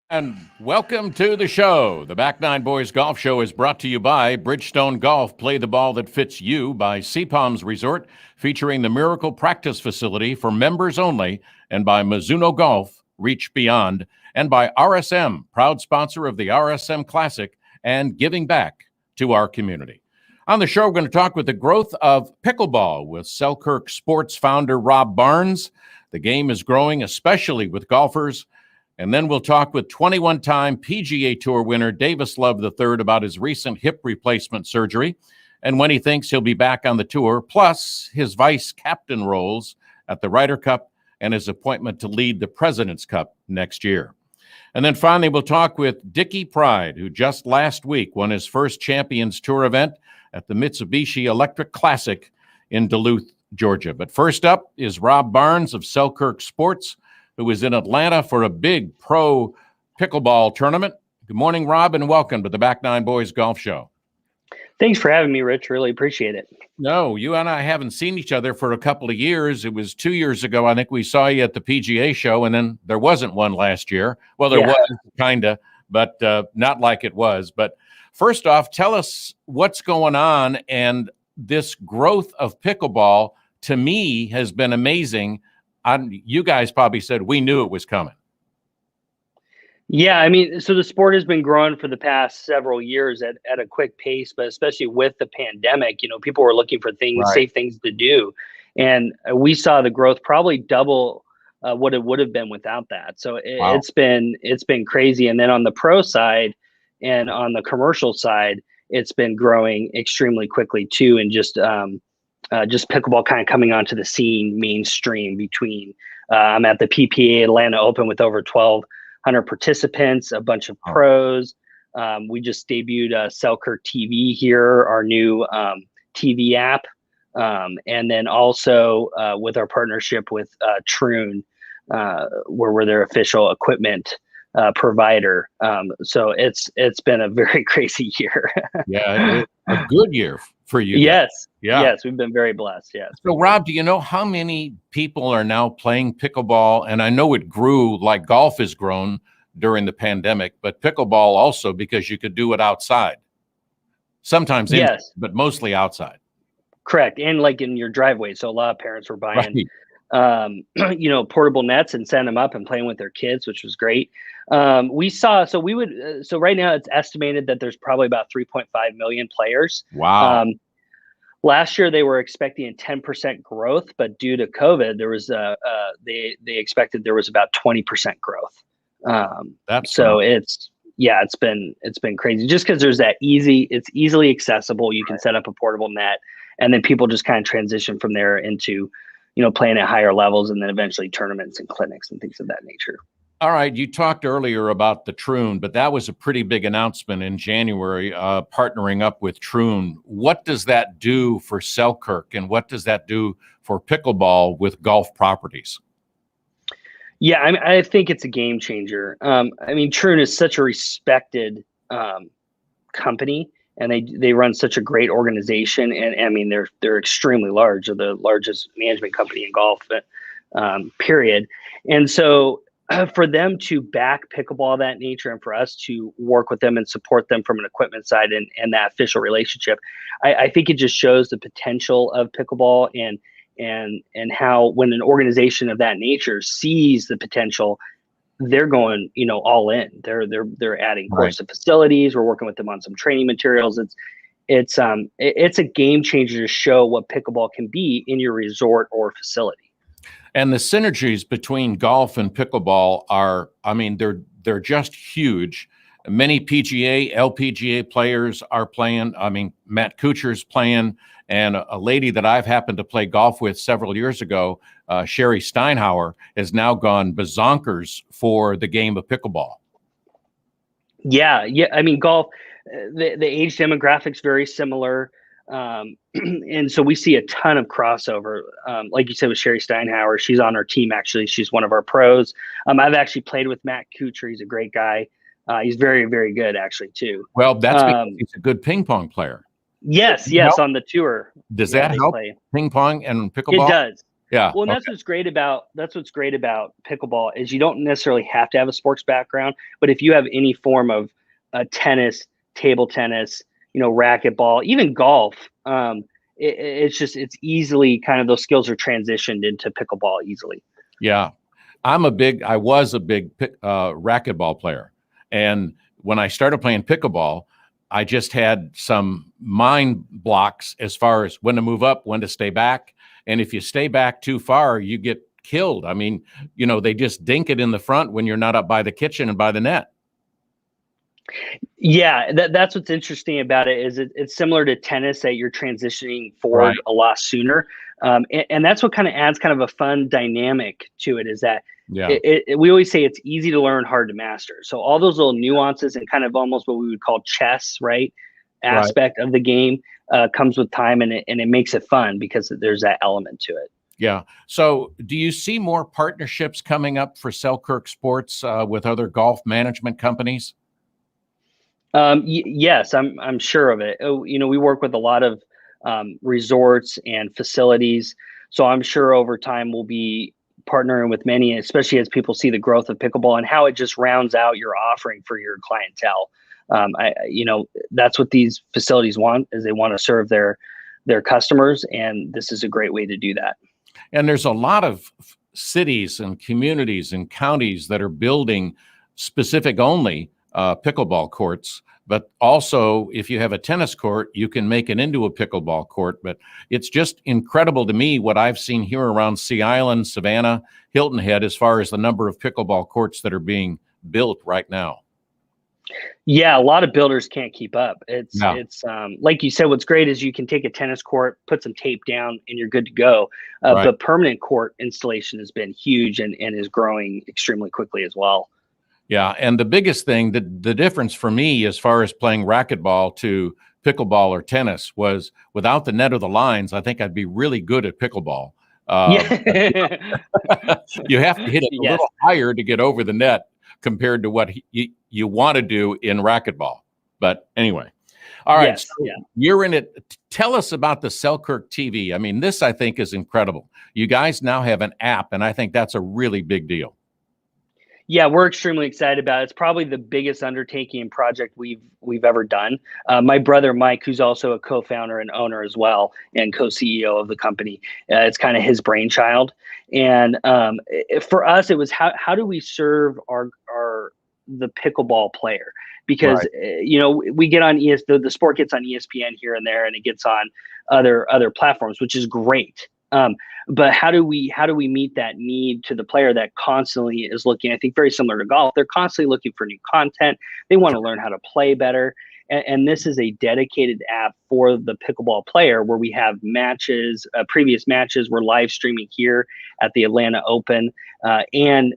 And welcome to the show. The Back Nine Boys Golf Show is brought to you by Bridgestone Golf. Play the ball that fits you. By Sea Palms Resort, featuring the Miracle Practice Facility for members only. And by Mizuno Golf, reach beyond. And by RSM, proud sponsor of the RSM Classic and giving back to our community. On the show, we're going to talk with the growth of pickleball with Selkirk Sports founder Rob Barnes. The game is growing, especially with golfers. And then we'll talk with 21-time PGA Tour winner Davis Love III about his recent hip replacement surgery and when he thinks he'll be back on the tour, plus his vice captain roles at the Ryder Cup and his appointment to lead the President's Cup next year. And then finally, we'll talk with Dickie Pride, who just last week won his first Champions Tour event at the Mitsubishi Electric Classic in Duluth, Georgia. But first up is Rob Barnes of Selkirk Sports, who is in Atlanta for a big pro pickleball tournament. Good morning, Rob, and welcome to the Back Nine Boys Golf Show. Thanks for having me, Rich. Really appreciate it. No, you and I haven't seen each other for a couple of years. It was 2 years ago. I think we saw you at the PGA show, and then there wasn't one last year. Well, there was, kind of, but not like it was. But first off, tell us what's going on. And this growth of pickleball, to me, has been amazing. You guys probably said we knew it was coming. Yeah, I mean, so the sport has been growing for the past several years at a quick pace, but especially with the pandemic, people were looking for things, safe things to do. And we saw the growth probably double what it would have been without that. So it's been crazy. And then on the pro side and on the commercial side, it's been growing extremely quickly too. And just pickleball kind of coming onto the scene mainstream between I'm at the PPA Atlanta Open with over 1,200 participants, a bunch of pros. We just debuted Selkirk TV here, our new TV app. And then also with our partnership with Troon, where we're their official equipment provider. So it's been a very crazy year. Yeah, a good year for you. Yes. Yes, we've been very blessed. Yes. So, Rob, do you know how many people are now playing pickleball? And I know it grew like golf has grown during the pandemic, but pickleball also because you could do it outside. Sometimes, but mostly outside. Correct. And like in your driveway. So a lot of parents were buying, portable nets and setting them up and playing with their kids, which was great. So right now it's estimated that there's probably about 3.5 million players. Wow. Last year they were expecting a 10% growth, but due to COVID, there was they expected there was about 20% growth. It's been crazy just because there's it's easily accessible. You can set up a portable net, and then people just kind of transition from there into, playing at higher levels, and then eventually tournaments and clinics and things of that nature. All right. You talked earlier about the Troon, but that was a pretty big announcement in January, partnering up with Troon. What does that do for Selkirk, and what does that do for pickleball with golf properties? Yeah, I think it's a game changer. Troon is such a respected company, and they run such a great organization. And they're extremely large. They're the largest management company in golf, period. And so for them to back pickleball of that nature, and for us to work with them and support them from an equipment side and that official relationship, I think it just shows the potential of pickleball and how when an organization of that nature sees the potential, they're going, all in. They're adding course of facilities. We're working with them on some training materials. It's a game changer to show what pickleball can be in your resort or facility. And the synergies between golf and pickleball are, they're just huge. Many PGA, LPGA players are playing. Matt Kuchar's playing, and a lady that I've happened to play golf with several years ago, Sherry Steinhauer, has now gone bazonkers for the game of pickleball. Yeah. Golf, the age demographic's very similar. And so we see a ton of crossover. Like you said, with Sherry Steinhauer, she's on our team. Actually, she's one of our pros. I've actually played with Matt Kuchar. He's a great guy. He's very, very good actually too. Well, that's because he's a good ping pong player. Yes, on the tour. Does that help ping pong and pickleball? It does. Yeah. Well, and Okay. that's what's great about pickleball is you don't necessarily have to have a sports background, but if you have any form of tennis, table tennis, racquetball, even golf, it's easily kind of those skills are transitioned into pickleball easily. Yeah. I was a big racquetball player. And when I started playing pickleball, I just had some mind blocks as far as when to move up, when to stay back. And if you stay back too far, you get killed. I mean, they just dink it in the front when you're not up by the kitchen and by the net. Yeah, that's what's interesting about it is it's similar to tennis that you're transitioning forward Right. a lot sooner. And that's what kind of adds kind of a fun dynamic to it is that Yeah. we always say it's easy to learn, hard to master. So all those little nuances and kind of almost what we would call chess, right, Right. aspect of the game comes with time, and it makes it fun because there's that element to it. Yeah. So do you see more partnerships coming up for Selkirk Sports with other golf management companies? Yes, I'm sure of it. Oh, we work with a lot of resorts and facilities, so I'm sure over time we'll be partnering with many, especially as people see the growth of pickleball and how it just rounds out your offering for your clientele. That's what these facilities want is they want to serve their customers, and this is a great way to do that. And there's a lot of cities and communities and counties that are building specific only pickleball courts. But also, if you have a tennis court, you can make it into a pickleball court. But it's just incredible to me what I've seen here around Sea Island, Savannah, Hilton Head, as far as the number of pickleball courts that are being built right now. Yeah, a lot of builders can't keep up. It's Yeah. like you said, what's great is you can take a tennis court, put some tape down, and you're good to go. Right. But permanent court installation has been huge and is growing extremely quickly as well. Yeah, and the biggest thing, the difference for me as far as playing racquetball to pickleball or tennis was without the net or the lines, I think I'd be really good at pickleball. Yeah. You have to hit it a Yes. little higher to get over the net compared to what you want to do in racquetball. But anyway, all right. Yes. So Yeah. you're in it. Tell us about the Selkirk TV. I mean, this I think is incredible. You guys now have an app, and I think that's a really big deal. Yeah, we're extremely excited about it. It's probably the biggest undertaking and project we've ever done. My brother Mike, who's also a co-founder and owner as well, and co-CEO of the company, it's kind of his brainchild. And for us, it was how do we serve the pickleball player? Because Right. we get on the sport gets on ESPN here and there, and it gets on other platforms, which is great. But how do we meet that need to the player that constantly is looking? I think very similar to golf, they're constantly looking for new content. They want to learn how to play better, and this is a dedicated app for the pickleball player where we have matches, previous matches. We're live streaming here at the Atlanta Open, and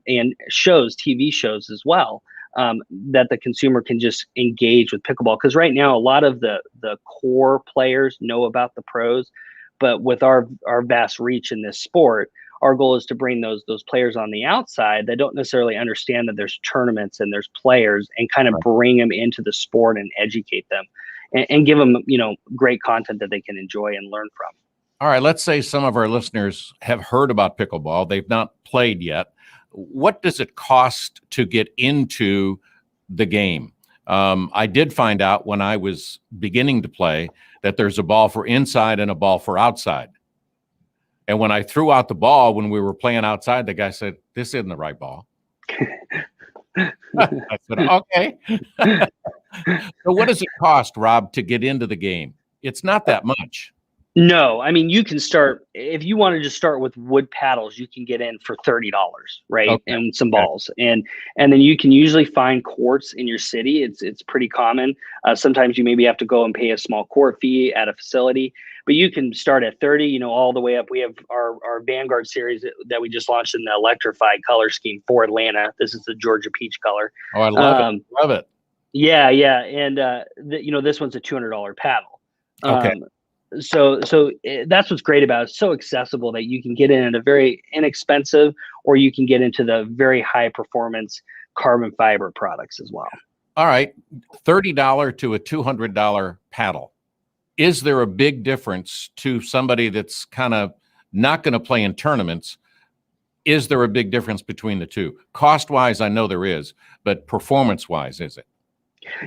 shows, TV shows as well. That the consumer can just engage with pickleball, because right now a lot of the core players know about the pros, but with our vast reach in this sport, our goal is to bring those players on the outside that don't necessarily understand that there's tournaments and there's players, and kind of bring them into the sport and educate them, and give them great content that they can enjoy and learn from. All right, let's say some of our listeners have heard about pickleball. They've not played yet. What does it cost to get into the game? I did find out when I was beginning to play that there's a ball for inside and a ball for outside. And when I threw out the ball when we were playing outside, the guy said, "This isn't the right ball." I said, "Okay." So what does it cost, Rob, to get into the game? It's not that much. No, I mean, you can start if you want to just start with wood paddles. You can get in for $30, right, Okay. and some balls, and then you can usually find courts in your city. It's pretty common. Sometimes you maybe have to go and pay a small court fee at a facility, but you can start at 30. All the way up. We have our Vanguard series that we just launched in the electrified color scheme for Atlanta. This is the Georgia peach color. Oh, I love it. Love it. Yeah, and this one's a $200 paddle. Okay. So that's what's great about it. It's so accessible that you can get in at a very inexpensive, or you can get into the very high performance carbon fiber products as well. All right, $30 to a $200 paddle. Is there a big difference to somebody that's kind of not going to play in tournaments. Is there a big difference between the two? Cost-wise, I know there is, but performance-wise, is it?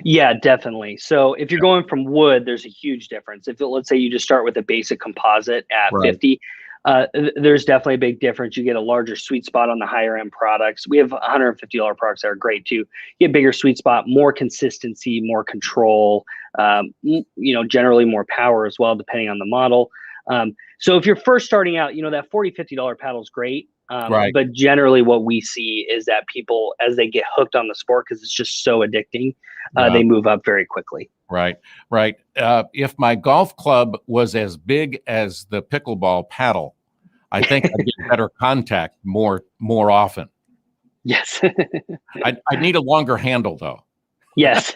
Yeah, definitely. So if you're going from wood, there's a huge difference. Let's say you just start with a basic composite at 50, there's definitely a big difference. You get a larger sweet spot on the higher end products. We have $150 products that are great too. You get bigger sweet spot, more consistency, more control, generally more power as well, depending on the model. So if you're first starting out, that $40, $50 paddle is great. But generally what we see is that people, as they get hooked on the sport, because it's just so addicting, they move up very quickly. Right. If my golf club was as big as the pickleball paddle, I think I'd get better contact more often. Yes. I need a longer handle, though. Yes.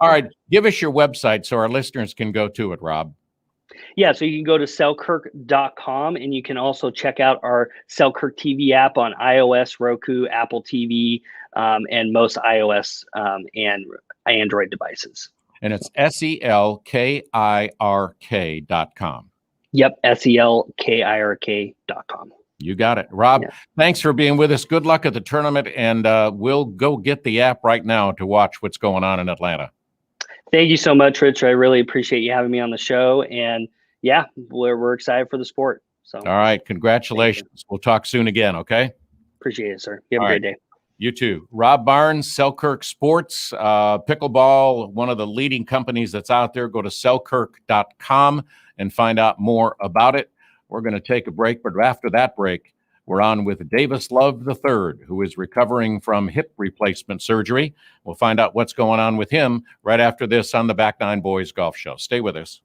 All right. Give us your website so our listeners can go to it, Rob. Yeah, so you can go to Selkirk.com, and you can also check out our Selkirk TV app on iOS, Roku, Apple TV, and most iOS and Android devices. And it's SELKIRK.com. Yep, SELKIRK.com. You got it. Rob, Thanks for being with us. Good luck at the tournament, and we'll go get the app right now to watch what's going on in Atlanta. Thank you so much, Rich. I really appreciate you having me on the show. And yeah, we're excited for the sport. So, all right. Congratulations. We'll talk soon again. Okay. Appreciate it, sir. You have a great day. You too. Rob Barnes, Selkirk Sports, pickleball, one of the leading companies that's out there. Go to selkirk.com and find out more about it. We're going to take a break, but after that break, we're on with Davis Love III, who is recovering from hip replacement surgery. We'll find out what's going on with him right after this on the Back Nine Boys Golf Show. Stay with us.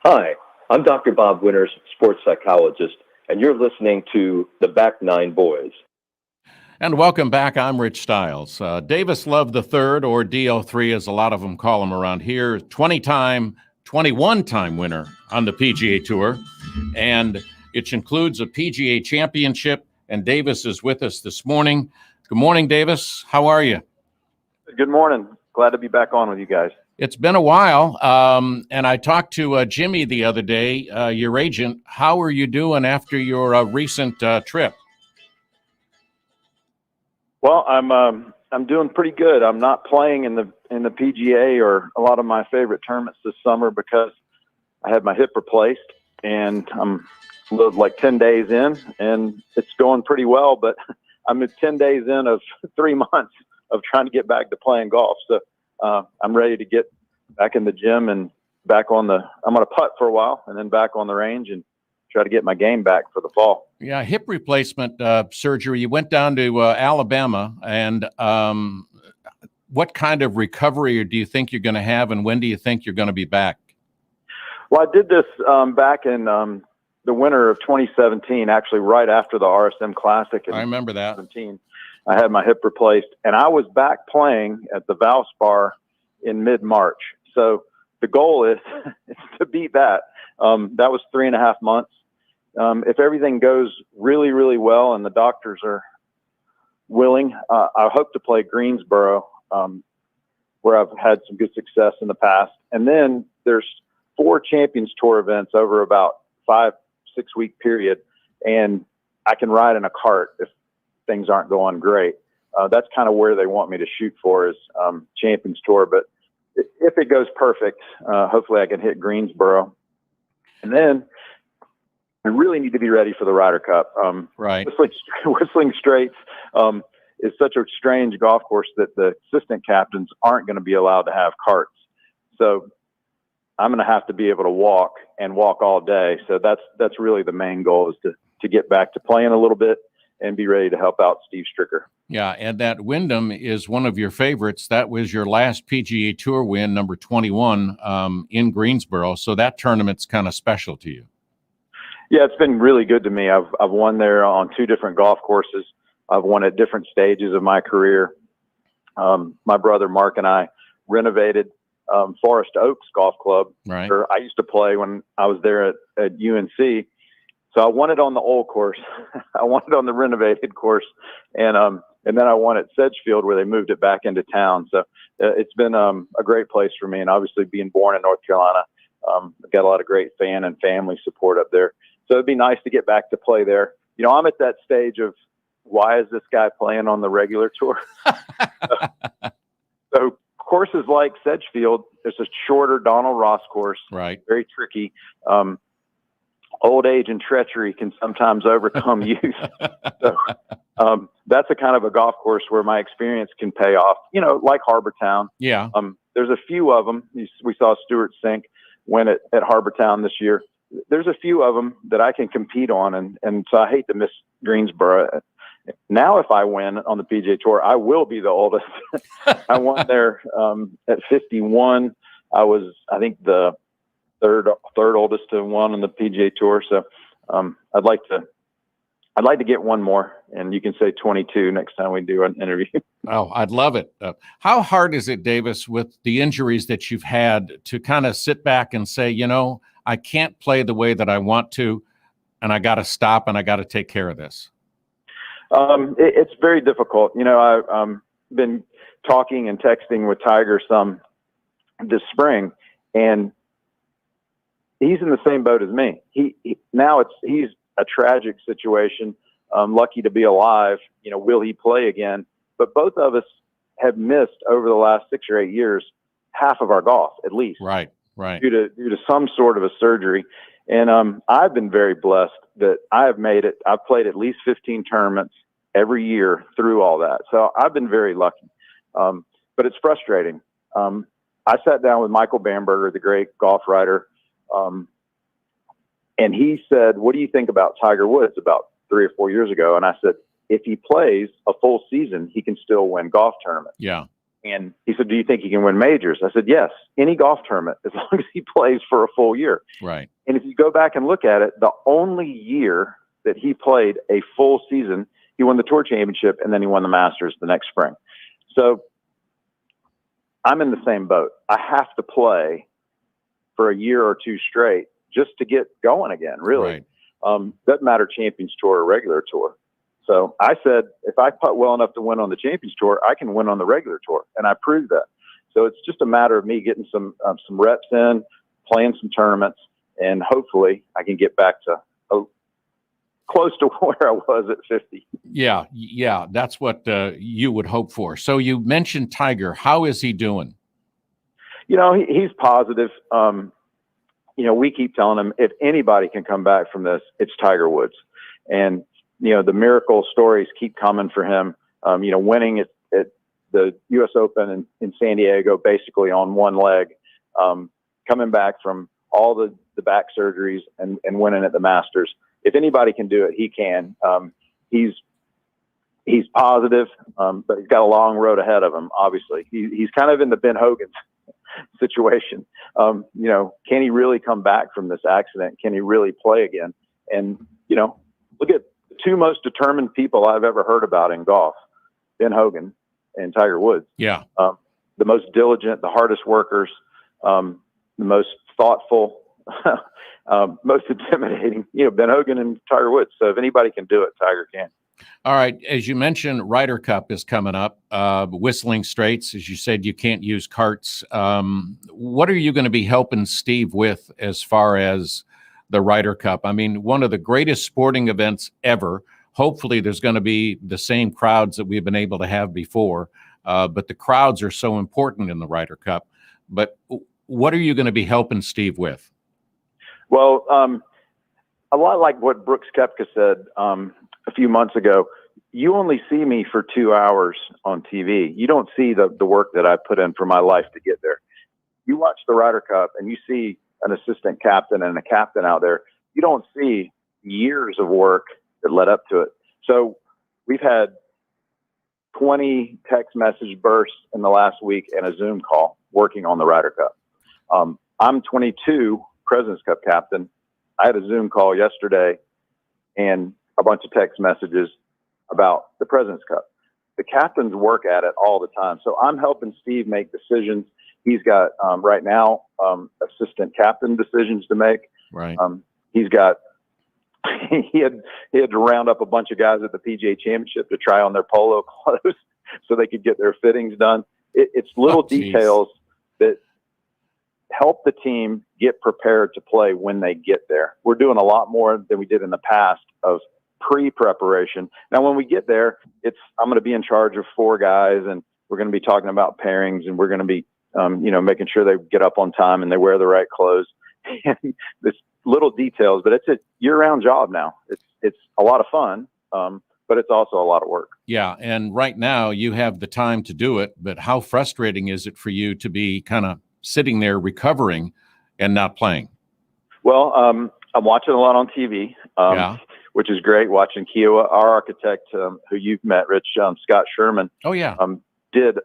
Hi, I'm Dr. Bob Winters, sports psychologist, and you're listening to The Back Nine Boys. And welcome back. I'm Rich Stiles. Davis Love III, or DL3 as a lot of them call him around here, 21-time winner on the PGA Tour. And it includes a PGA championship, and Davis is with us this morning. Good morning, Davis. How are you? Good morning. Glad to be back on with you guys. It's been a while, and I talked to Jimmy the other day, your agent. How are you doing after your recent trip? Well, I'm doing pretty good. I'm not playing in the PGA or a lot of my favorite tournaments this summer because I had my hip replaced, and I'm like 10 days in, and it's going pretty well. But I'm at 10 days in of 3 months of trying to get back to playing golf. So I'm ready to get back in the gym and back on I'm going to putt for a while and then back on the range and try to get my game back for the fall. Yeah, hip replacement surgery. You went down to Alabama, and what kind of recovery do you think you're going to have, and when do you think you're going to be back? Well, I did this back in the winter of 2017, actually right after the RSM Classic. I remember that. I had my hip replaced, and I was back playing at the Valspar in mid-March. So the goal is to beat that. That was 3.5 months. If everything goes really, really well and the doctors are willing, I hope to play Greensboro, where I've had some good success in the past. And then there's 4 Champions Tour events over about 5-6 week period, and I can ride in a cart if things aren't going great. That's kind of where they want me to shoot for, is Champions Tour. But if it goes perfect, hopefully I can hit Greensboro. And then I really need to be ready for the Ryder Cup. Right. Whistling Straits is such a strange golf course that the assistant captains aren't going to be allowed to have carts. So I'm going to have to be able to walk all day. So that's really the main goal, is to get back to playing a little bit and be ready to help out Steve Stricker. Yeah, and that Wyndham is one of your favorites. That was your last PGA Tour win, number 21, in Greensboro. So that tournament's kind of special to you. Yeah, it's been really good to me. I've won there on 2 different golf courses. I've won at different stages of my career. My brother Mark and I renovated Forest Oaks Golf Club, right, where I used to play when I was there at UNC. So I won it on the old course. I won it on the renovated course, and then I won at Sedgefield, where they moved it back into town. So it's been a great place for me, and obviously being born in North Carolina, I've got a lot of great fan and family support up there. So it'd be nice to get back to play there. You know, I'm at that stage of, why is this guy playing on the regular tour? So courses like Sedgefield, there's a shorter Donald Ross course, right, very tricky. Old age and treachery can sometimes overcome youth. So that's a kind of a golf course where my experience can pay off, you know, like Harbor Town. Yeah. There's a few of them. We saw Stuart Sink win at Harbor Town this year. There's a few of them that I can compete on. And so I hate to miss Greensboro. Now, if I win on the PGA Tour, I will be the oldest. I won there at 51. I was, I think, the third oldest to won on the PGA Tour. So I'd like to get one more, and you can say 22 next time we do an interview. Oh, I'd love it. How hard is it, Davis, with the injuries that you've had, to kind of sit back and say, you know, I can't play the way that I want to, and I got to stop, and I got to take care of this? It's very difficult. You know, I've been talking and texting with Tiger some this spring, and he's in the same boat as me. He's a tragic situation. Lucky to be alive. You know, will he play again? But both of us have missed over the last 6 or 8 years half of our golf, at least. Right. Due to some sort of a surgery. And I've been very blessed that I have made it. I've played at least 15 tournaments every year through all that. So I've been very lucky. But it's frustrating. I sat down with Michael Bamberger, the great golf writer, and he said, "What do you think about Tiger Woods?" about 3 or 4 years ago. And I said, if he plays a full season, he can still win golf tournaments. Yeah. And he said, do you think he can win majors? I said, yes, any golf tournament, as long as he plays for a full year. Right. And if you go back and look at it, the only year that he played a full season, he won the Tour Championship, and then he won the Masters the next spring. So I'm in the same boat. I have to play for a year or two straight just to get going again, really. Right. Doesn't matter Champions Tour or regular tour. So I said, if I putt well enough to win on the Champions Tour, I can win on the regular tour. And I proved that. So it's just a matter of me getting some reps in, playing some tournaments, and hopefully I can get back to close to where I was at 50. Yeah, that's what you would hope for. So you mentioned Tiger. How is he doing? He's positive. We keep telling him if anybody can come back from this, it's Tiger Woods. And, the miracle stories keep coming for him. Winning at the U.S. Open in San Diego, basically on one leg, coming back from all the back surgeries and winning at the Masters. If anybody can do it, he can. He's positive, but he's got a long road ahead of him. Obviously, he's kind of in the Ben Hogan situation. Can he really come back from this accident? Can he really play again? And look at the two most determined people I've ever heard about in golf: Ben Hogan and Tiger Woods. Yeah, the most diligent, the hardest workers, the most thoughtful. Most intimidating, Ben Hogan and Tiger Woods. So if anybody can do it, Tiger can. All right. As you mentioned, Ryder Cup is coming up. Whistling Straits, as you said, you can't use carts. What are you going to be helping Steve with as far as the Ryder Cup? I mean, one of the greatest sporting events ever. Hopefully there's going to be the same crowds that we've been able to have before. But the crowds are so important in the Ryder Cup. But what are you going to be helping Steve with? Well, a lot like what Brooks Koepka said a few months ago, you only see me for 2 hours on TV. You don't see the work that I put in for my life to get there. You watch the Ryder Cup and you see an assistant captain and a captain out there. You don't see years of work that led up to it. So we've had 20 text message bursts in the last week and a Zoom call working on the Ryder Cup. I'm 22. President's Cup captain. I had a Zoom call yesterday and a bunch of text messages about the President's Cup. The captains work at it all the time. So I'm helping Steve make decisions. He's got right now assistant captain decisions to make. Right. He's got he had to round up a bunch of guys at the PGA Championship to try on their polo clothes so they could get their fittings done. It's little details that help the team get prepared to play when they get there. We're doing a lot more than we did in the past of pre-preparation. Now, when we get there, I'm going to be in charge of 4 guys, and we're going to be talking about pairings, and we're going to be, making sure they get up on time and they wear the right clothes. And this little details, but it's a year-round job now. It's a lot of fun, but it's also a lot of work. Yeah, and right now you have the time to do it, but how frustrating is it for you to be kind of sitting there recovering and not playing? Well, I'm watching a lot on TV, which is great. Watching Kiowa, our architect, who you've met, Rich, Scott Sherman. Oh yeah, did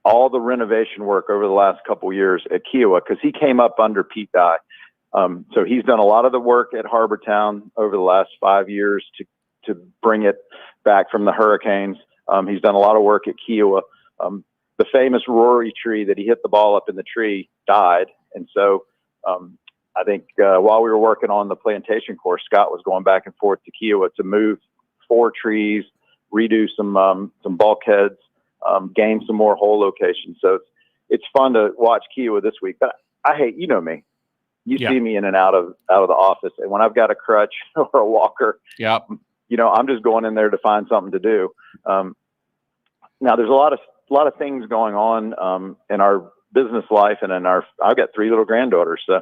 all the renovation work over the last couple years at Kiowa because he came up under Pete Dye. So he's done a lot of the work at Harbor Town over the last 5 years to bring it back from the hurricanes. He's done a lot of work at Kiowa. The famous Rory tree that he hit the ball up in the tree died. And so I think while we were working on the plantation course, Scott was going back and forth to Kiowa to move 4 trees, redo some bulkheads, gain some more hole locations. So it's fun to watch Kiowa this week. But I hate, me. You see me in and out of the office. And when I've got a crutch or a walker, I'm just going in there to find something to do. Now there's a lot of things going on in our business life and I've got 3 little granddaughters. So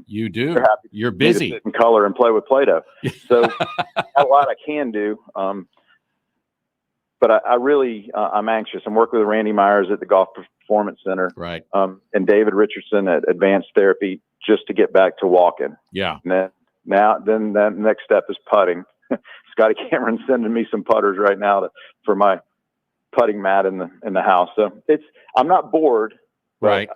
you do. You're to busy. sit and color and play with Play-Doh. So a lot I can do. But I really I'm anxious. I'm working with Randy Myers at the Golf Performance Center, right? And David Richardson at Advanced Therapy just to get back to walking. Yeah. And then that next step is putting. Scotty Cameron's sending me some putters right now for my putting mat in the house. So I'm not bored. Right.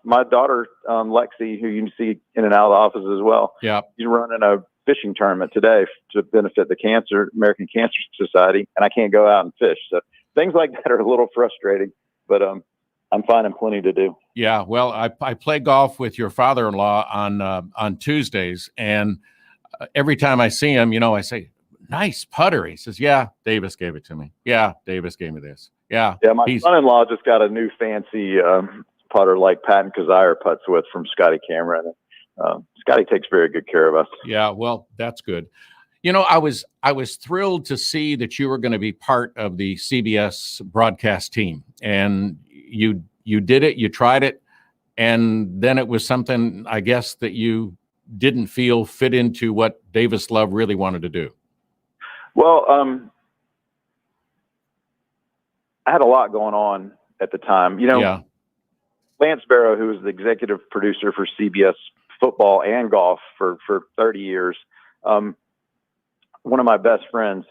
My daughter, Lexi, who you can see in and out of the office as well. Yeah. She's running a fishing tournament today to benefit the American Cancer Society, and I can't go out and fish. So things like that are a little frustrating, but I'm finding plenty to do. Yeah. Well, I play golf with your father-in-law on Tuesdays, and every time I see him, I say, "Nice putter." He says, "Yeah, Davis gave it to me. Yeah, Davis gave me this. Yeah." Yeah, my son-in-law just got a new fancy putter like Patton Kazire putts with from Scotty Cameron. Scotty takes very good care of us. Yeah, well, that's good. I was thrilled to see that you were going to be part of the CBS broadcast team, and you did it. You tried it, and then it was something, I guess, that you didn't feel fit into what Davis Love really wanted to do. Well, I had a lot going on at the time. Yeah. Lance Barrow, who was the executive producer for CBS football and golf for 30 years, one of my best friends,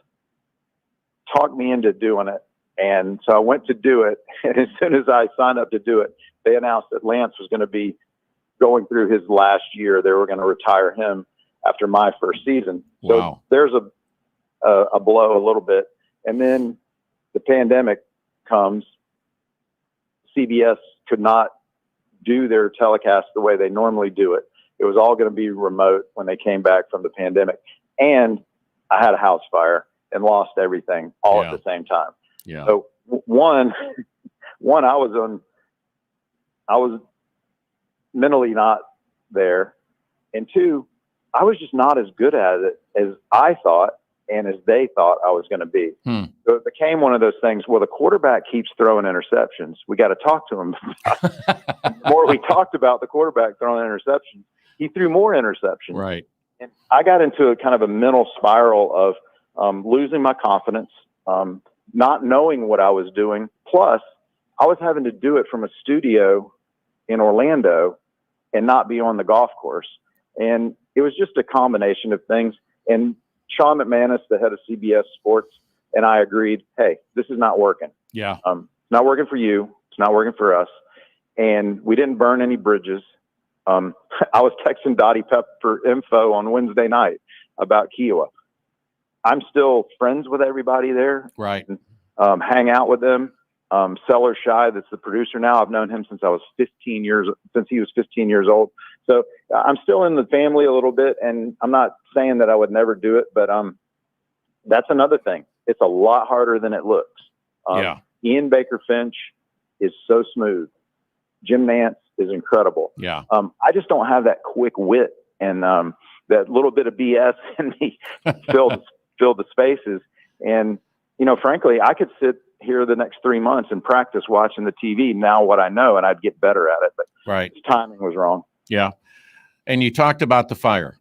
talked me into doing it. And so I went to do it. And as soon as I signed up to do it, they announced that Lance was going to be going through his last year. They were going to retire him after my first season. So wow. There's a blow a little bit. And then the pandemic comes. CBS could not do their telecast the way they normally do it. It was all going to be remote when they came back from the pandemic. And I had a house fire and lost everything all at the same time. Yeah. So one, I was mentally not there. And two, I was just not as good at it as I thought and as they thought I was going to be. So it became one of those things. Well, the quarterback keeps throwing interceptions. We got to talk to him. The more we talked about the quarterback throwing interceptions, he threw more interceptions. Right. And I got into a kind of a mental spiral of losing my confidence, not knowing what I was doing. Plus, I was having to do it from a studio in Orlando and not be on the golf course. And it was just a combination of things. And Sean McManus, the head of CBS Sports, and I agreed, hey, this is not working. Yeah. It's not working for you. It's not working for us. And we didn't burn any bridges. I was texting Dottie Pep for info on Wednesday night about Kiowa. I'm still friends with everybody there. Right. Hang out with them. Seller Shy, that's the producer now. I've known him since he was 15 years old. So I'm still in the family a little bit, and I'm not saying that I would never do it, but that's another thing. It's a lot harder than it looks. Ian Baker Finch is so smooth. Jim Nance is incredible. Yeah. I just don't have that quick wit and that little bit of BS in me fill the spaces. And frankly, I could sit here the next 3 months and practice watching the TV now what I know, and I'd get better at it. But right. The timing was wrong. Yeah. And you talked about the fire.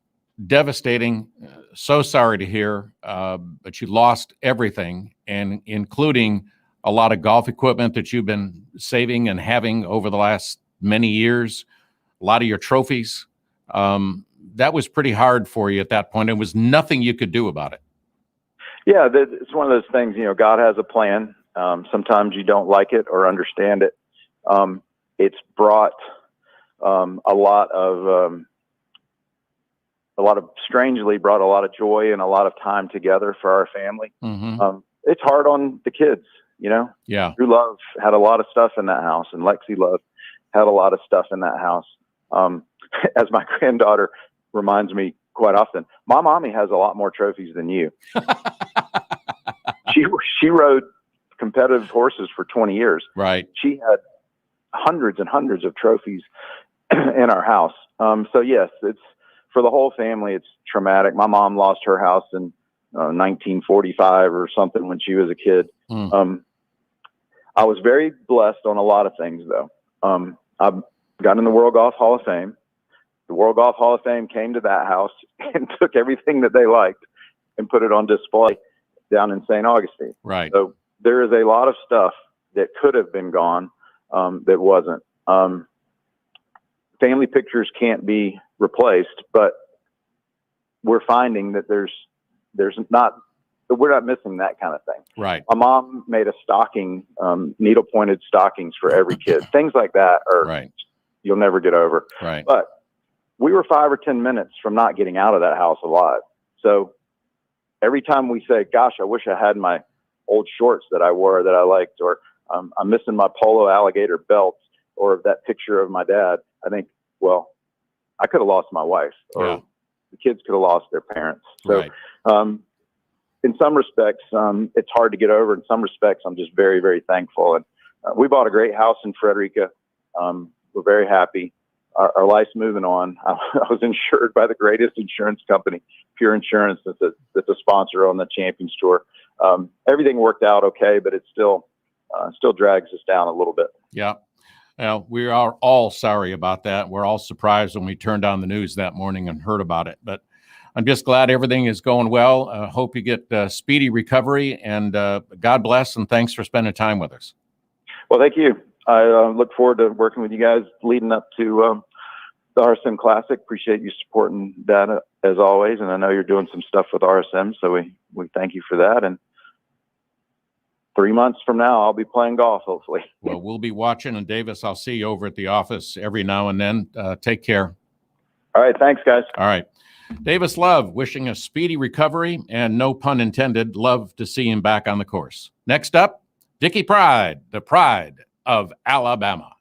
Devastating. So sorry to hear, but you lost everything, and including a lot of golf equipment that you've been saving and having over the last many years, a lot of your trophies. That was pretty hard for you at that point. There was nothing you could do about it. Yeah, it's one of those things, God has a plan. Sometimes you don't like it or understand it. It's brought strangely brought a lot of joy and a lot of time together for our family. Mm-hmm. It's hard on the kids, Yeah. Drew Love had a lot of stuff in that house, and Lexi Love had a lot of stuff in that house. As my granddaughter reminds me quite often, my mommy has a lot more trophies than you. She rode competitive horses for 20 years. Right. She had hundreds and hundreds of trophies in our house. So yes, it's for the whole family. It's traumatic. My mom lost her house in 1945 or something when she was a kid. I was very blessed on a lot of things, though. I got in the World Golf Hall of Fame. The World Golf Hall of Fame came to that house and took everything that they liked and put it on display down in St. Augustine. Right. So there is a lot of stuff that could have been gone that wasn't. Family pictures can't be replaced, but we're finding that there's not we're not missing that kind of thing. Right. My mom made a stocking, needle pointed stockings for every kid. Things like that are Right. you'll never get over. Right. But we were 5 or 10 minutes from not getting out of that house alive. So every time we say, gosh, I wish I had my old shorts that I wore that I liked, or I'm missing my polo alligator belt, or that picture of my dad, I think, well, I could have lost my wife, or the kids could have lost their parents. So in some respects, it's hard to get over. In some respects, I'm just very, very thankful. And we bought a great house in Frederica. We're very happy. Our life's moving on. I was insured by the greatest insurance company, Pure Insurance, that's a sponsor on the Champions Tour. Everything worked out okay, but it still drags us down a little bit. Yeah. Well, we are all sorry about that. We're all surprised when we turned on the news that morning and heard about it. But I'm just glad everything is going well. Hope you get speedy recovery, and God bless, and thanks for spending time with us. Well, thank you. I look forward to working with you guys leading up to the RSM Classic. Appreciate you supporting that as always. And I know you're doing some stuff with RSM, so we thank you for that. And 3 months from now, I'll be playing golf, hopefully. Well, we'll be watching. And Davis, I'll see you over at the office every now and then. Take care. All right. Thanks, guys. All right. Davis Love, wishing a speedy recovery, and no pun intended, love to see him back on the course. Next up, Dickie Pride, the pride of Alabama.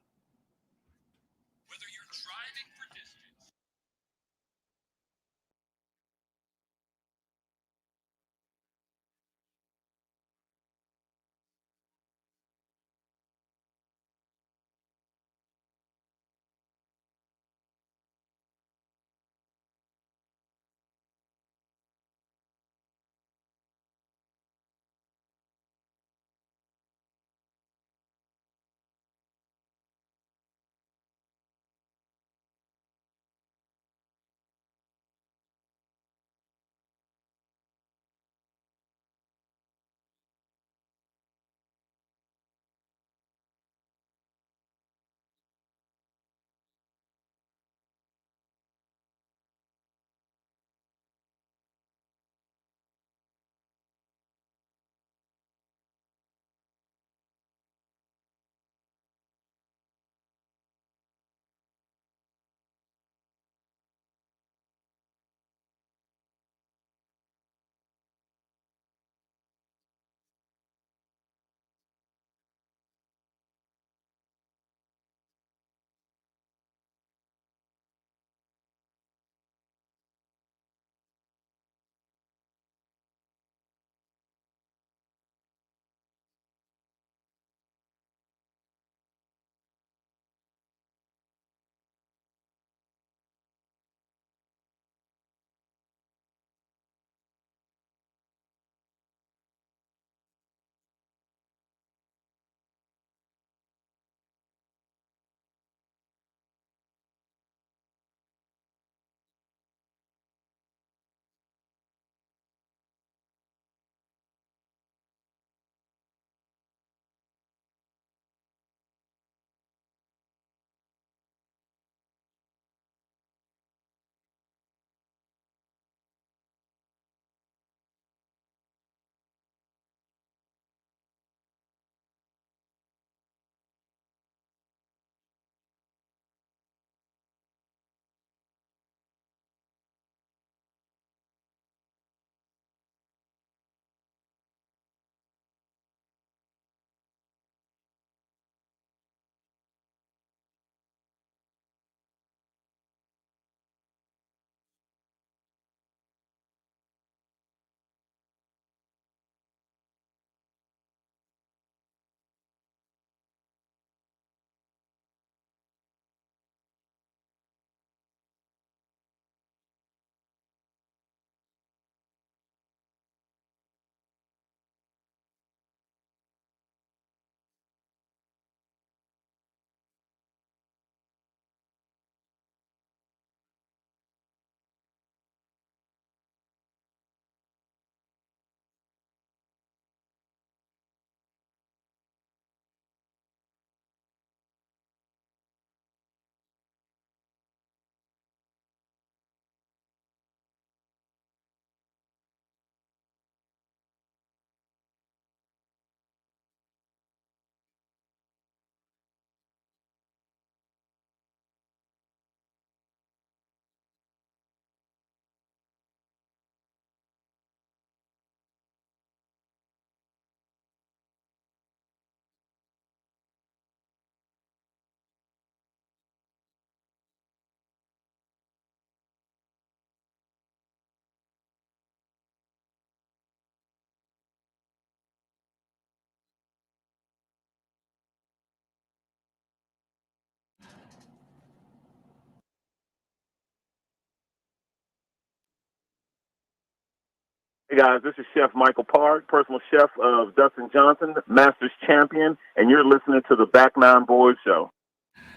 Hey guys, this is Chef Michael Park, personal chef of Dustin Johnson, Masters champion, and you're listening to the Back Nine Boys Show.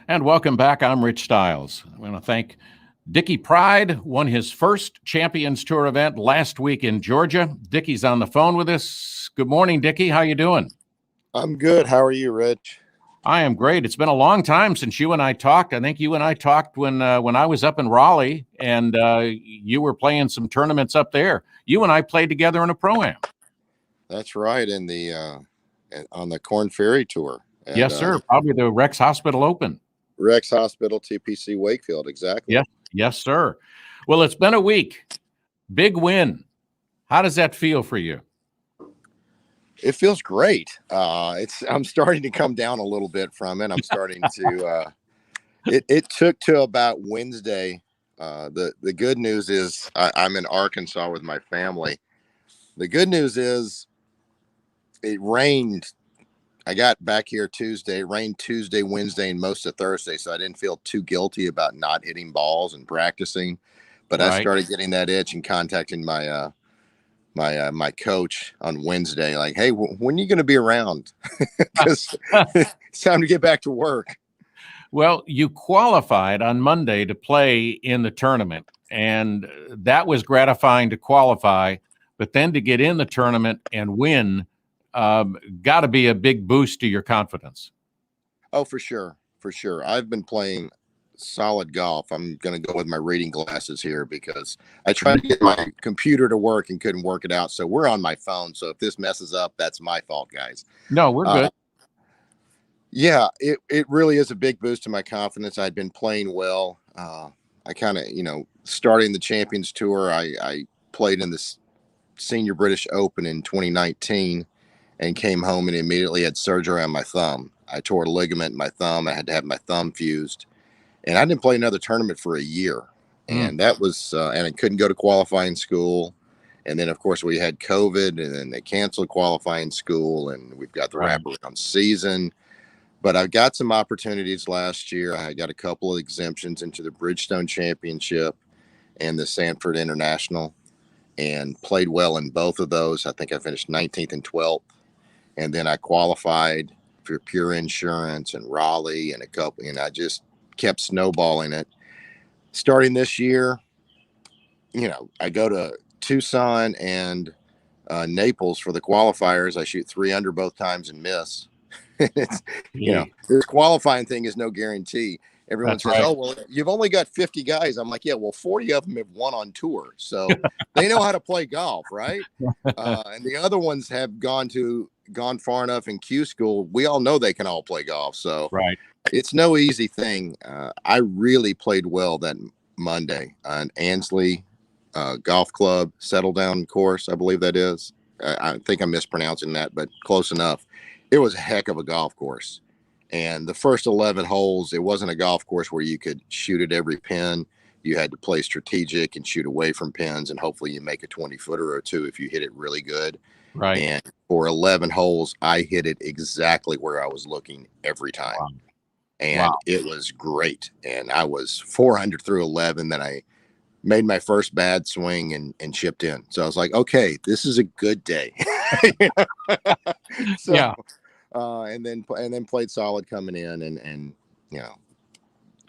And welcome back. I'm Rich Stiles. I want to thank Dickie Pride, won his first Champions Tour event last week in Georgia. Dickie's on the phone with us. Good morning, Dickie. How you doing? I'm good. How are you, Rich? I am great. It's been a long time since you and I talked. I think you and I talked when I was up in Raleigh, and you were playing some tournaments up there. You and I played together in a pro-am. That's right, in the on the Corn Ferry Tour. Yes, sir. Probably the Rex Hospital Open. Rex Hospital, TPC Wakefield, exactly. Yes, sir. Well, it's been a week. Big win. How does that feel for you? It feels great. I'm starting to come down a little bit from it. I'm starting to. It took to about Wednesday. The good news is I'm in Arkansas with my family. The good news is it rained. I got back here Tuesday. It rained Tuesday, Wednesday, and most of Thursday, so I didn't feel too guilty about not hitting balls and practicing. But Right. I started getting that itch and contacting my my coach on Wednesday, like, hey, when are you going to be around? Because it's time to get back to work. Well, you qualified on Monday to play in the tournament, and that was gratifying to qualify, but then to get in the tournament and win got to be a big boost to your confidence. Oh, for sure. For sure. I've been playing solid golf. I'm going to go with my reading glasses here because I tried to get my computer to work and couldn't work it out. So we're on my phone. So if this messes up, that's my fault, guys. No, we're good. Yeah, it really is a big boost to my confidence. I'd been playing well. I kind of, starting the Champions Tour, I played in the Senior British Open in 2019 and came home and immediately had surgery on my thumb. I tore a ligament in my thumb. I had to have my thumb fused. And I didn't play another tournament for a year. And that was, and I couldn't go to qualifying school. And then, of course, we had COVID, and then they canceled qualifying school, and we've got the wraparound season. But I got some opportunities last year. I got a couple of exemptions into the Bridgestone Championship and the Sanford International, and played well in both of those. I think I finished 19th and 12th. And then I qualified for Pure Insurance and Raleigh and a couple, and I just kept snowballing it. Starting this year, I go to Tucson and Naples for the qualifiers. I shoot 3 under both times and miss. It's, this qualifying thing is no guarantee. Everyone says, oh, well, you've only got 50 guys. I'm like, yeah, well, 40 of them have won on tour. So they know how to play golf, right? And the other ones have gone far enough in Q school. We all know they can all play golf. So it's no easy thing. I really played well that Monday on Ansley Golf Club Settle Down course, I believe that is. I think I'm mispronouncing that, but close enough. It was a heck of a golf course. And the first 11 holes, it wasn't a golf course where you could shoot at every pin. You had to play strategic and shoot away from pins, and hopefully you make a 20-footer or two if you hit it really good. Right. And for 11 holes, I hit it exactly where I was looking every time. Wow. And it was great. And I was 400 through 11. Then I made my first bad swing and chipped in. So I was like, okay, this is a good day. And then played solid coming in, and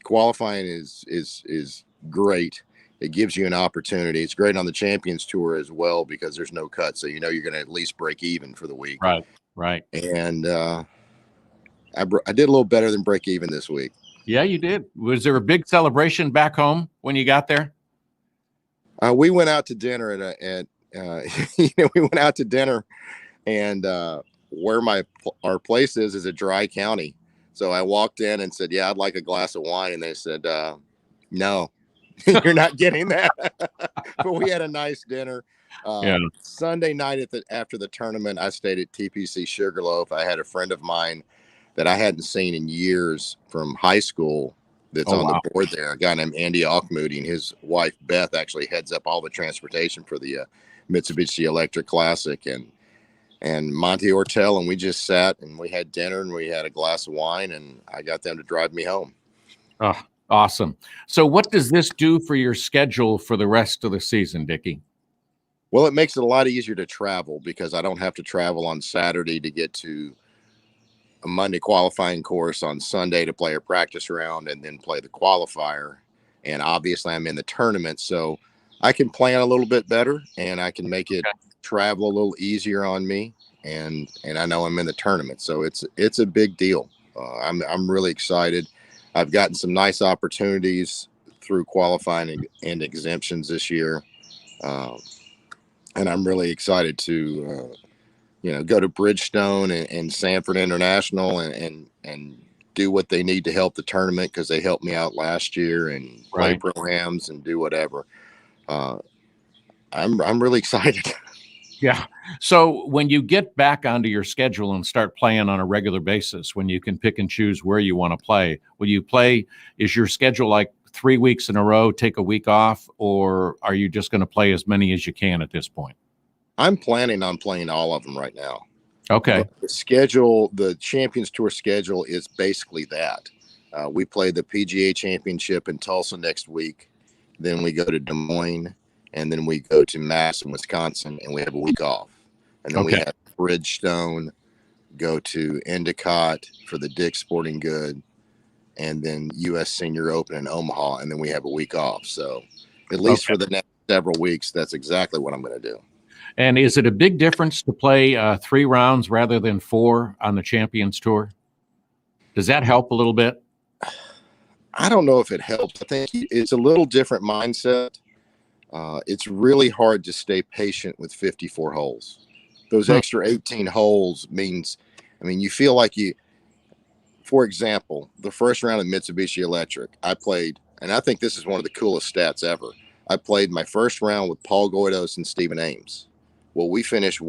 qualifying is great. It gives you an opportunity. It's great on the Champions Tour as well because there's no cut, so you're going to at least break even for the week. Right. And I did a little better than break even this week. Yeah, you did. Was there a big celebration back home when you got there? We went out to dinner we went out to dinner, and where our place is a dry county. So I walked in and said, yeah, I'd like a glass of wine. And they said, no, you're not getting that. But we had a nice dinner. Sunday night after the tournament, I stayed at TPC Sugarloaf. I had a friend of mine that I hadn't seen in years from high school that's on the board there, a guy named Andy Alkmoody, and his wife Beth actually heads up all the transportation for the Mitsubishi Electric Classic, and Monty Ortel, and we just sat and we had dinner and we had a glass of wine, and I got them to drive me home. Oh, awesome. So what does this do for your schedule for the rest of the season, Dickie? Well, it makes it a lot easier to travel because I don't have to travel on Saturday to get to a Monday qualifying course on Sunday to play a practice round and then play the qualifier. And obviously, I'm in the tournament, so I can plan a little bit better and I can make it travel a little easier on me. And I know I'm in the tournament, so it's a big deal. I'm really excited. I've gotten some nice opportunities through qualifying and exemptions this year, and I'm really excited to go to Bridgestone and Sanford International and do what they need to help the tournament because they helped me out last year and play programs and do whatever. I'm really excited. Yeah. So when you get back onto your schedule and start playing on a regular basis, when you can pick and choose where you want to play, will you play? Is your schedule like 3 weeks in a row, take a week off, or are you just going to play as many as you can at this point? I'm planning on playing all of them right now. Okay. But the schedule, the Champions Tour schedule is basically that. We play the PGA Championship in Tulsa next week. Then we go to Des Moines, and then we go to Madison, Wisconsin, and we have a week off. And then we have Bridgestone, go to Endicott for the Dick's Sporting Good, and then U.S. Senior Open in Omaha, and then we have a week off. So at least for the next several weeks, that's exactly what I'm going to do. And is it a big difference to play 3 rounds rather than 4 on the Champions Tour? Does that help a little bit? I don't know if it helps. I think it's a little different mindset. It's really hard to stay patient with 54 holes. Those extra 18 holes means, you feel like for example, the first round of Mitsubishi Electric, I played, and I think this is one of the coolest stats ever. I played my first round with Paul Goydos and Stephen Ames. Well, we finished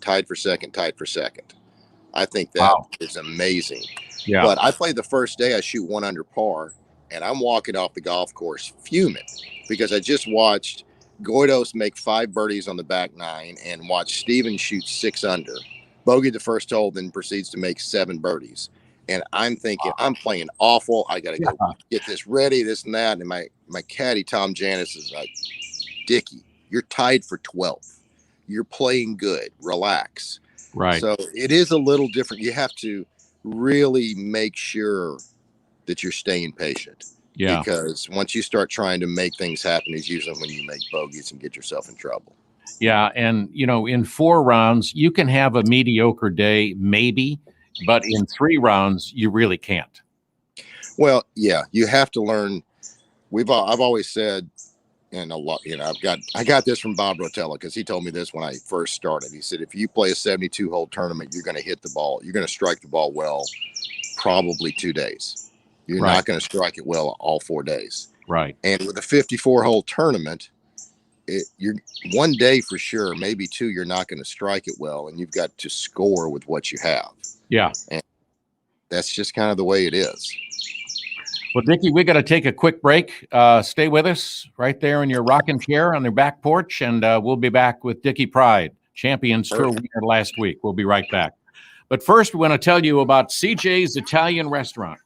tied for second. I think that is amazing. Yeah. But I played the first day, I shoot 1 under par, and I'm walking off the golf course fuming because I just watched Goydos make 5 birdies on the back 9 and watched Steven shoot 6 under. Bogeyed the first hole, then proceeds to make 7 birdies. And I'm thinking, I'm playing awful. I got to go get this ready, this and that. And my caddy, Tom Janis, is like, Dickie, you're tied for 12th. You're playing good. Relax. Right. So it is a little different. You have to really make sure that you're staying patient. Yeah. Because once you start trying to make things happen is usually when you make bogeys and get yourself in trouble. Yeah. And, in 4 rounds, you can have a mediocre day, maybe, but in 3 rounds, you really can't. Well, yeah, you have to learn. I've always said, and a lot, I got this from Bob Rotella because he told me this when I first started. He said, if you play a 72-hole tournament, you're going to hit the ball. You're going to strike the ball well, probably 2 days. You're not going to strike it well all 4 days. Right. And with a 54-hole tournament, you're 1 day for sure, maybe 2, you're not going to strike it well, and you've got to score with what you have. Yeah. And that's just kind of the way it is. Well, Dickie, we got to take a quick break. Stay with us right there in your rocking chair on the back porch, and we'll be back with Dickie Pride, Champions Tour winner last week. We'll be right back. But first, we want to tell you about CJ's Italian Restaurant.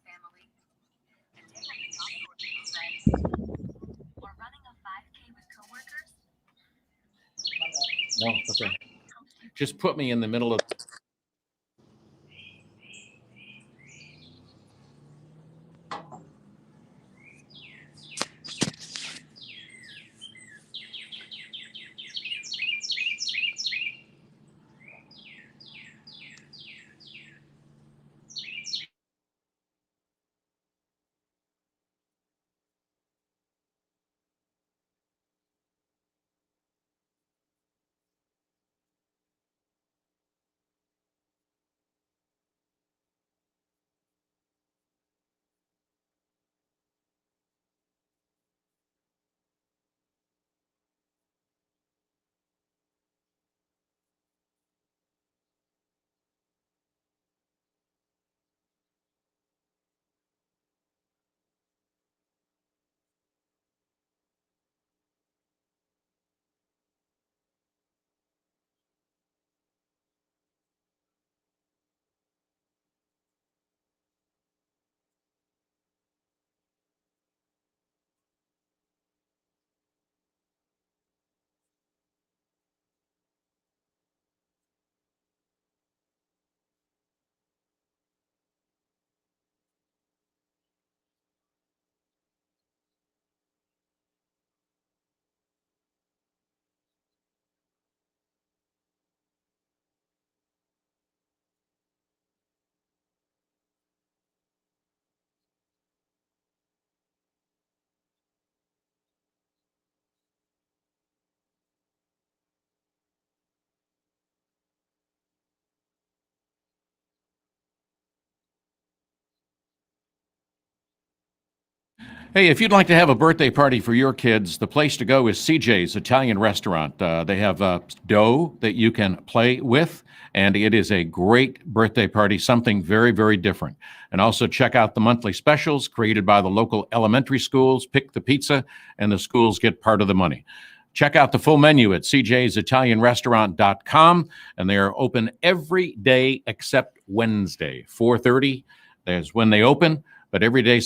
No, okay. Just put me in the middle of... Hey, if you'd like to have a birthday party for your kids, the place to go is CJ's Italian Restaurant. They have dough that you can play with, and it is a great birthday party, something very, very different. And also check out the monthly specials created by the local elementary schools. Pick the pizza, and the schools get part of the money. Check out the full menu at cjsitalianrestaurant.com, and they are open every day except Wednesday, 4:30. There's when they open, but every day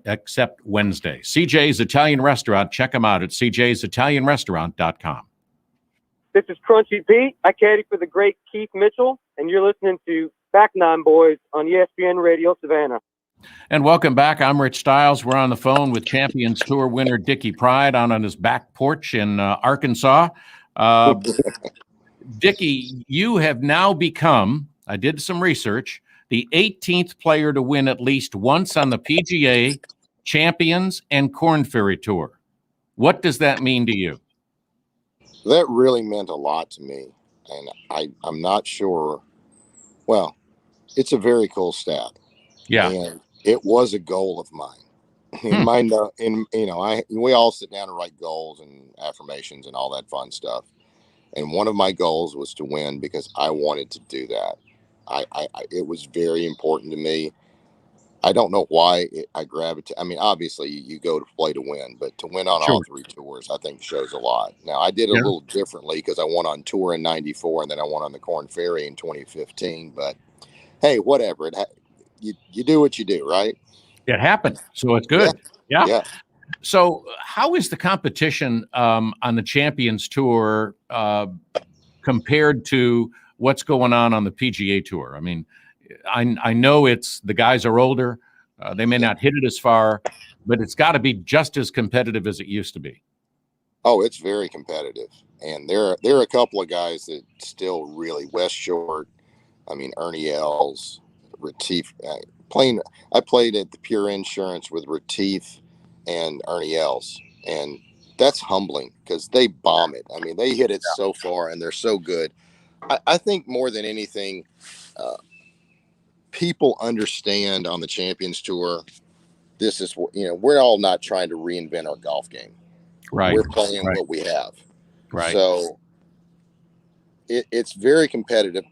except Wednesday. CJ's Italian Restaurant. Check them out at cjsitalianrestaurant.com. This is Crunchy Pete. I caddy for the great Keith Mitchell, and you're listening to Back Nine Boys on ESPN Radio Savannah. And welcome back. I'm Rich Stiles. We're on the phone with Champions Tour winner Dickie Pride on his back porch in Arkansas. Dickie, you have now become, I did some research, the 18th player to win at least once on the PGA, Champions, and Korn Ferry Tour. What does that mean to you? That really meant a lot to me, and I'm not sure. Well, it's a very cool stat. Yeah, and it was a goal of mine. We all sit down and write goals and affirmations and all that fun stuff. And one of my goals was to win because I wanted to do that. It was very important to me. I don't know why I gravitate. I mean, obviously you go to play to win, but to win on all three tours, I think shows a lot. Now I did a little differently because I won on tour in '94 and then I won on the Korn Ferry in 2015. But hey, whatever. You do what you do, right? It happened, so it's good. Yeah. So how is the competition on the Champions Tour compared to what's going on the PGA Tour? I mean, I know it's the guys are older. They may not hit it as far, but it's got to be just as competitive as it used to be. Oh, it's very competitive. And there are a couple of guys that still really West Short. I mean, Ernie Els, Retief. I played at the Pure Insurance with Retief and Ernie Els. And that's humbling because they bomb it. I mean, they hit it so far and they're so good. I think more than anything, people understand on the Champions Tour, this is, we're all not trying to reinvent our golf game. Right. We're playing what we have. Right. So it's very competitive.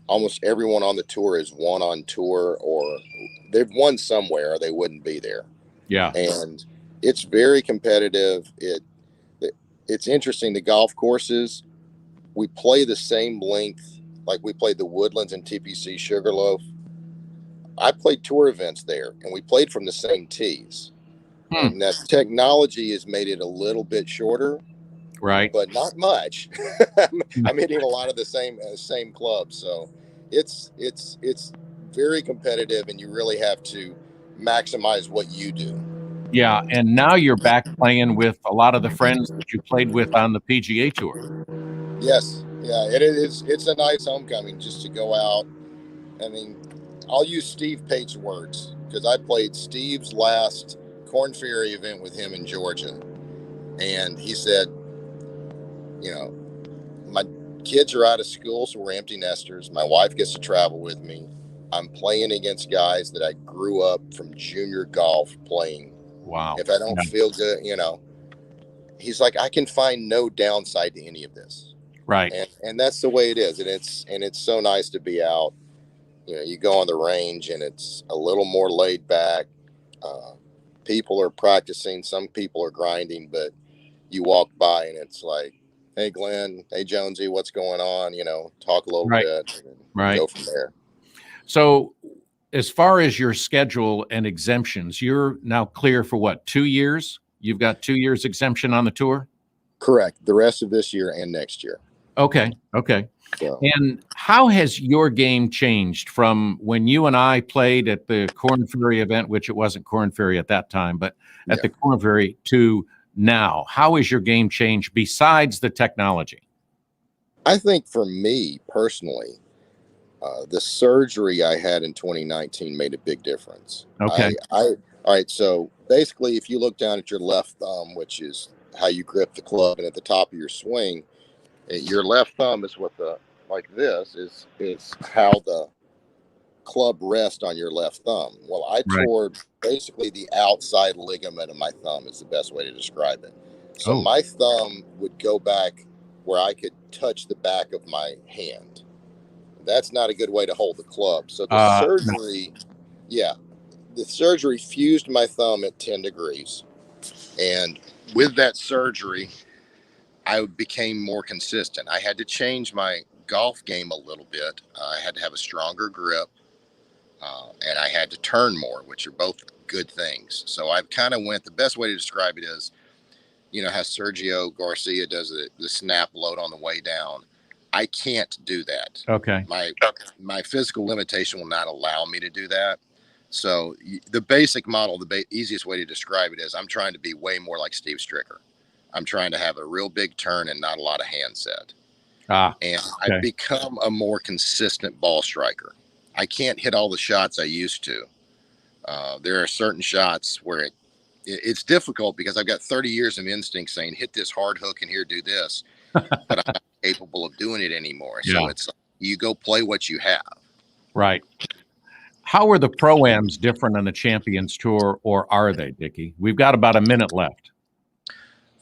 Almost everyone on the tour is won on tour or they've won somewhere or they wouldn't be there. Yeah. And it's very competitive. It's interesting. The golf courses, we play the same length, like we played the Woodlands and TPC Sugarloaf. I played tour events there, and we played from the same tees. And that technology has made it a little bit shorter, right? But not much. I'm hitting a lot of the same clubs, so it's very competitive, and you really have to maximize what you do. Yeah, and now you're back playing with a lot of the friends that you played with on the PGA Tour. Yes, yeah, it is. It's a nice homecoming just to go out. I mean, I'll use Steve Pate's words because I played Steve's last Korn Ferry event with him in Georgia, and he said, my kids are out of school, so we're empty nesters. My wife gets to travel with me. I'm playing against guys that I grew up from junior golf playing. Wow. If I don't feel good, he's like, I can find no downside to any of this. Right. And that's the way it is. And it's so nice to be out. You go on the range and it's a little more laid back. People are practicing. Some people are grinding, but you walk by and it's like, hey, Glenn, hey, Jonesy, what's going on? Talk a little bit and go from there. So as far as your schedule and exemptions, you're now clear for what, 2 years? You've got 2 years exemption on the tour? Correct. The rest of this year and next year. Okay. So. And how has your game changed from when you and I played at the Korn Ferry event, which it wasn't Korn Ferry at that time, but at the Korn Ferry, to now? How has your game changed besides the technology? I think for me personally, the surgery I had in 2019 made a big difference. Okay. All right. So basically, if you look down at your left thumb, which is how you grip the club, and at the top of your swing, your left thumb is what like this is how club rest on your left thumb. Well, I Right. tore basically the outside ligament of my thumb is the best way to describe it. So Oh. my thumb would go back where I could touch the back of my hand. That's not a good way to hold the club. So the surgery, the surgery fused my thumb at 10 degrees. And with that surgery, I became more consistent. I had to change my golf game a little bit. I had to have a stronger grip, and I had to turn more, which are both good things. So I've kind of the best way to describe it is, you know, how Sergio Garcia does the snap load on the way down. I can't do that. Okay. My physical limitation will not allow me to do that. So the basic model, easiest way to describe it is I'm trying to be way more like Steve Stricker. I'm trying to have a real big turn and not a lot of hand set. And okay. I've become a more consistent ball striker. I can't hit all the shots I used to. There are certain shots where it's difficult because I've got 30 years of instinct saying, hit this hard hook and here, do this. But I'm not capable of doing it anymore. Yeah. So it's you go play what you have. Right. How are the Pro-Ams different on the Champions Tour, or are they, Dickie? We've got about a minute left.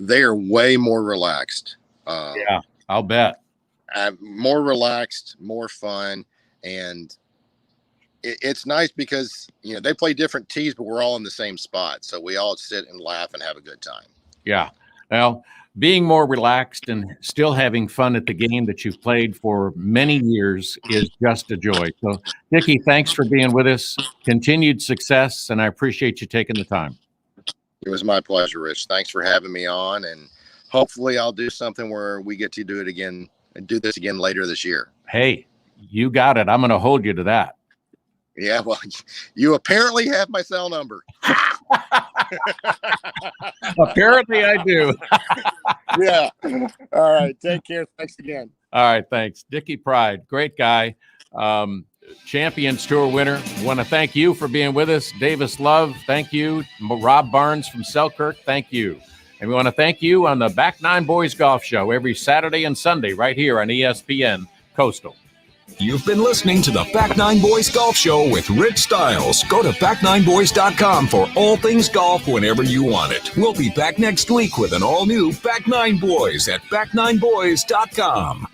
They are way more relaxed. Yeah, I'll bet. More relaxed, more fun. And it's nice because, you know, they play different tees, but we're all in the same spot. So we all sit and laugh and have a good time. Yeah. Well, being more relaxed and still having fun at the game that you've played for many years is just a joy. So, Dickie, thanks for being with us. Continued success, and I appreciate you taking the time. It was my pleasure, Rich. Thanks for having me on, and hopefully I'll do something where we get to do it again and do this again later this year. Hey, you got it. I'm going to hold you to that. Yeah, well, you apparently have my cell number. Apparently I do. Yeah. All right. Take care. Thanks again. All right. Thanks. Dickie Pride. Great guy. Champions Tour winner. Want to thank you for being with us. Davis Love, thank you. Rob Barnes from Selkirk, thank you. And we want to thank you on the Back Nine Boys Golf Show every Saturday and Sunday right here on ESPN Coastal. You've been listening to the Back Nine Boys Golf Show with Rich Stiles. Go to back9boys.com for all things golf whenever you want it. We'll be back next week with an all-new Back Nine Boys at back9boys.com.